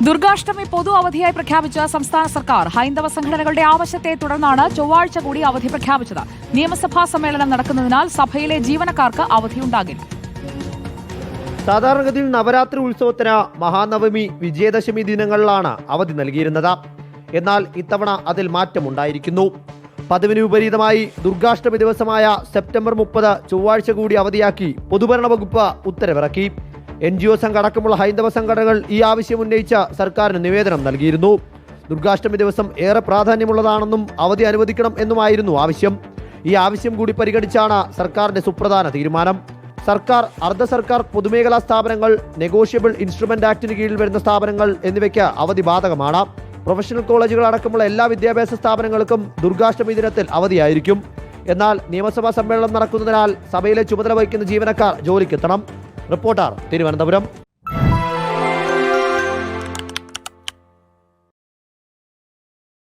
ദുർഗാഷ്ടമി പൊതു അവധിയായി പ്രഖ്യാപിച്ച സംസ്ഥാന സർക്കാർ ഹൈന്ദവ സംഘടനകളുടെ ആവശ്യത്തെ തുടർന്നാണ് ചൊവ്വാഴ്ച കൂടി അവധി പ്രഖ്യാപിച്ചത്. നിയമസഭാ സമ്മേളനം നടക്കുന്നതിനാൽ സഭയിലെ ജീവനക്കാർക്ക് അവധിയുണ്ടാകില്ല. സാധാരണഗതിയിൽ നവരാത്രി ഉത്സവത്തിന് മഹാനവമി, വിജയദശമി ദിനങ്ങളിലാണ് അവധി നൽകിയിരുന്നത്. എന്നാൽ ഇത്തവണ അതിൽ മാറ്റമുണ്ടായിരിക്കുന്നു. പതിവിന് വിപരീതമായി ദുർഗാഷ്ടമി ദിവസമായ സെപ്റ്റംബർ 30 ചൊവ്വാഴ്ച കൂടി അവധിയാക്കി പൊതുഭരണ വകുപ്പ് ഉത്തരവിറക്കി. NGOs അടക്കമുള്ള ഹൈന്ദവ സംഘടനകൾ ഈ ആവശ്യം ഉന്നയിച്ച സർക്കാരിന് നിവേദനം നൽകിയിരുന്നു. ദുർഗാഷ്ടമി ദിവസം ഏറെ പ്രാധാന്യമുള്ളതാണെന്നും അവധി അനുവദിക്കണം എന്നുമായിരുന്നു ആവശ്യം. ഈ ആവശ്യം കൂടി പരിഗണിച്ചാണ് സർക്കാരിന്റെ സുപ്രധാന തീരുമാനം. സർക്കാർ, അർദ്ധ സർക്കാർ പൊതുമേഖലാ സ്ഥാപനങ്ങൾ, നെഗോഷ്യബിൾ ഇൻസ്ട്രുമെന്റ് ആക്ടിന് കീഴിൽ വരുന്ന സ്ഥാപനങ്ങൾ എന്നിവയ്ക്ക് അവധി ബാധകമാണ്. പ്രൊഫഷണൽ കോളേജുകൾ അടക്കമുള്ള എല്ലാ വിദ്യാഭ്യാസ സ്ഥാപനങ്ങൾക്കും ദുർഗാഷ്ടമി ദിനത്തിൽ അവധിയായിരിക്കും. എന്നാൽ നിയമസഭാ സമ്മേളനം നടക്കുന്നതിനാൽ സഭയിലെ ചുമതല വഹിക്കുന്ന ജീവനക്കാർ ജോലിക്കെത്തണം. റിപ്പോർട്ടർ, തിരുവനന്തപുരം.